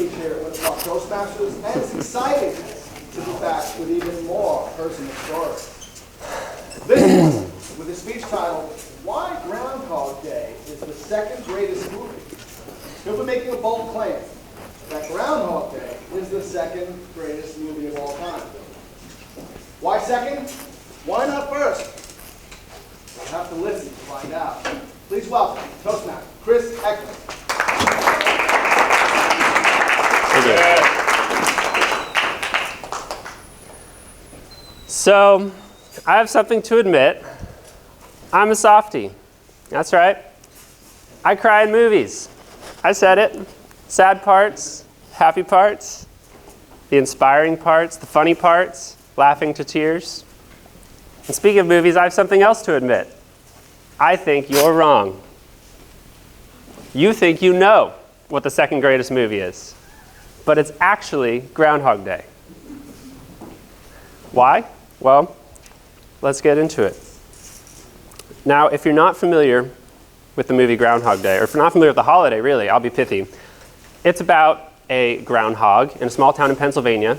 each year at what's called Toastmasters, and it's exciting to be back with even more personal stories. This one, with a speech titled, Why Groundhog Day is the Second Greatest Movie. He'll be making a bold claim that Groundhog Day is the second greatest movie of all time. Why second? Why not first? You'll have to listen to find out. Please welcome Toastmaster Chris Ecklund. So, I have something to admit. I'm a softie. That's right. I cry in movies. I said it. Sad parts, happy parts, the inspiring parts, the funny parts, laughing to tears. And speaking of movies, I have something else to admit. I think you're wrong. You think you know what the second greatest movie is, but it's actually Groundhog Day. Why? Well, let's get into it. Now, if you're not familiar with the movie Groundhog Day, or if you're not familiar with the holiday, really, I'll be pithy. It's about a groundhog in a small town in Pennsylvania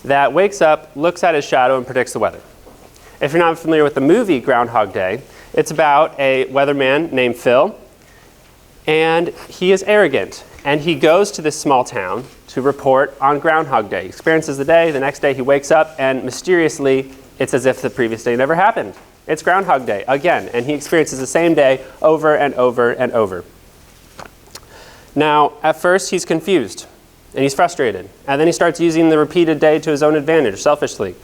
that wakes up, looks at his shadow, and predicts the weather. If you're not familiar with the movie Groundhog Day, it's about a weatherman named Phil, and he is arrogant, and he goes to this small town to report on Groundhog Day. He experiences the day, the next day he wakes up, and mysteriously, it's as if the previous day never happened. It's Groundhog Day again, and he experiences the same day over and over and over. Now, at first, he's confused, and he's frustrated, and then he starts using the repeated day to his own advantage, selfishly.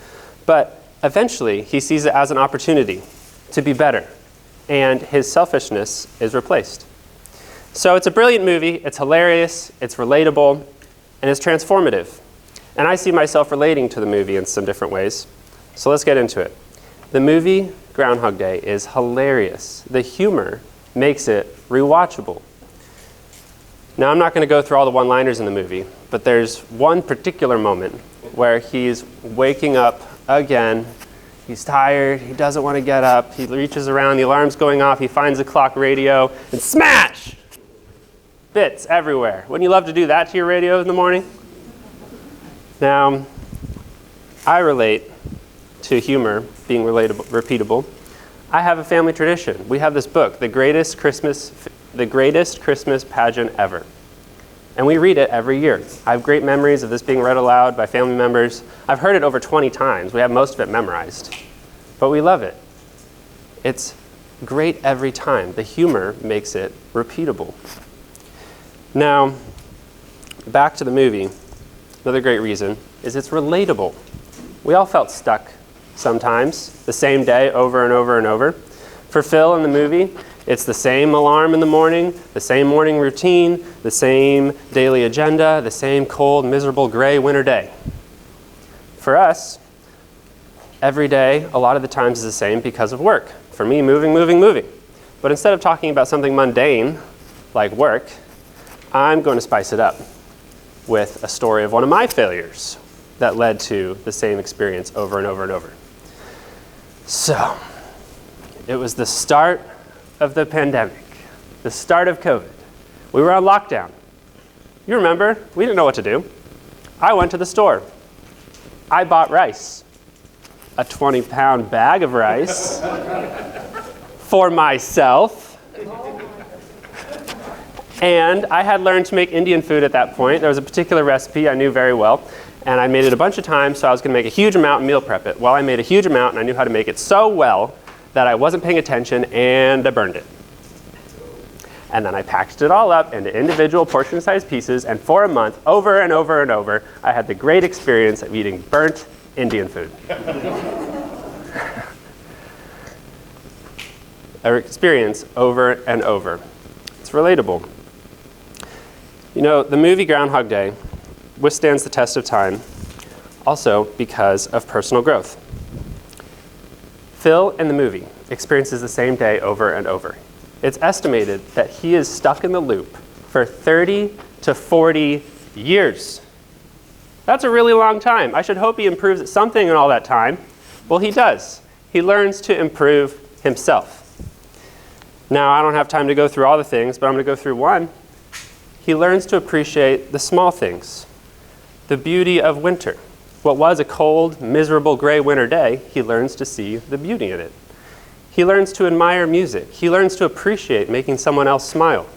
But eventually, he sees it as an opportunity to be better, and his selfishness is replaced. So it's a brilliant movie, it's hilarious, it's relatable, and it's transformative. And I see myself relating to the movie in some different ways. So let's get into it. The movie Groundhog Day is hilarious. The humor makes it rewatchable. Now, I'm not going to go through all the one-liners in the movie, but there's one particular moment where he's waking up again. He's tired, he doesn't want to get up, he reaches around, the alarm's going off, he finds the clock radio, and smash! Bits everywhere. Wouldn't you love to do that to your radio in the morning? Now, I relate to humor being repeatable. I have a family tradition. We have this book, The Greatest Christmas Pageant Ever. And we read it every year. I have great memories of this being read aloud by family members. I've heard it over 20 times. We have most of it memorized. But we love it. It's great every time. The humor makes it repeatable. Now, back to the movie. Another great reason is it's relatable. We all felt stuck sometimes, the same day over and over and over. For Phil in the movie, it's the same alarm in the morning, the same morning routine, the same daily agenda, the same cold, miserable, gray winter day. For us, every day, a lot of the times is the same because of work. For me, moving. But instead of talking about something mundane, like work, I'm going to spice it up with a story of one of my failures that led to the same experience over and over and over. So, it was the start of the pandemic, the start of COVID. We were on lockdown. You remember, we didn't know what to do. I went to the store. I bought rice, a 20-pound bag of rice for myself. And I had learned to make Indian food at that point. There was a particular recipe I knew very well, and I made it a bunch of times, so I was going to make a huge amount and meal prep it. Well, I made a huge amount, and I knew how to make it so well that I wasn't paying attention, and I burned it. And then I packaged it all up into individual portion-sized pieces, and for a month, over and over and over, I had the great experience of eating burnt Indian food. An experience over and over. It's relatable. You know, the movie Groundhog Day withstands the test of time also because of personal growth. Phil in the movie experiences the same day over and over. It's estimated that he is stuck in the loop for 30 to 40 years. That's a really long time. I should hope he improves at something in all that time. Well, he does. He learns to improve himself. Now, I don't have time to go through all the things, but I'm going to go through one. he learns to appreciate the small things, the beauty of winter. What was a cold, miserable, gray winter day, he learns to see the beauty in it. He learns to admire music. He learns to appreciate making someone else smile.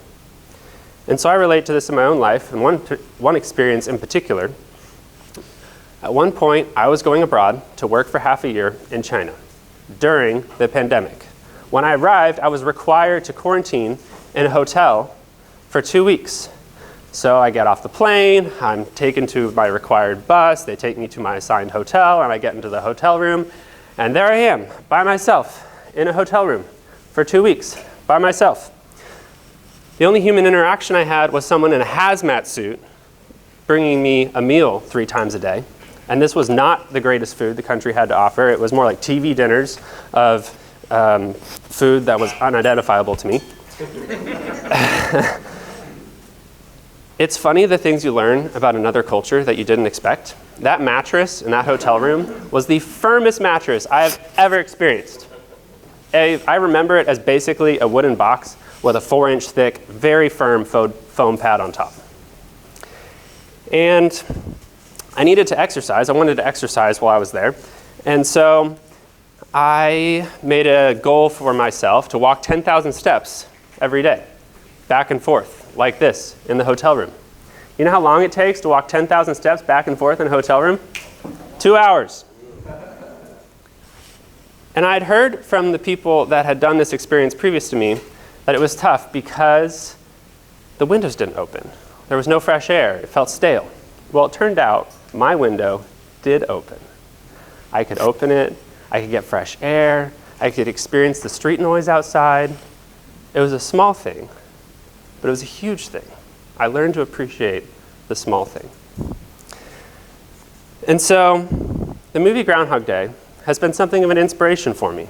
And so I relate to this in my own life, and one experience in particular. At one point, I was going abroad to work for half a year in China during the pandemic. When I arrived, I was required to quarantine in a hotel for 2 weeks. So I get off the plane, I'm taken to my required bus, they take me to my assigned hotel, and I get into the hotel room, and there I am, by myself, in a hotel room for 2 weeks, by myself. The only human interaction I had was someone in a hazmat suit bringing me a meal 3 times a day. And this was not the greatest food the country had to offer. It was more like TV dinners of food that was unidentifiable to me. It's funny the things you learn about another culture that you didn't expect. That mattress in that hotel room was the firmest mattress I have ever experienced. I remember it as basically a wooden box with a 4-inch thick, very firm foam pad on top. And I needed to exercise. I wanted to exercise while I was there. And so I made a goal for myself to walk 10,000 steps every day, back and forth, like this, in the hotel room. You know how long it takes to walk 10,000 steps back and forth in a hotel room? 2 hours. And I'd heard from the people that had done this experience previous to me that it was tough because the windows didn't open. There was no fresh air. It felt stale. Well, it turned out my window did open. I could open it. I could get fresh air. I could experience the street noise outside. It was a small thing, but it was a huge thing. I learned to appreciate the small thing. And so the movie Groundhog Day has been something of an inspiration for me.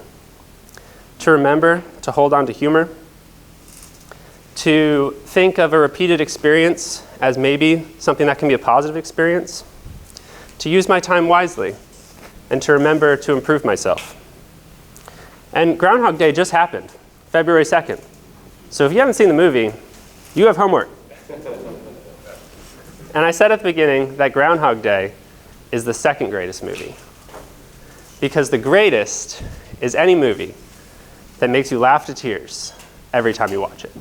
To remember to hold on to humor, to think of a repeated experience as maybe something that can be a positive experience, to use my time wisely, and to remember to improve myself. And Groundhog Day just happened, February 2nd. So if you haven't seen the movie, you have homework. And I said at the beginning that Groundhog Day is the second greatest movie. Because the greatest is any movie that makes you laugh to tears every time you watch it.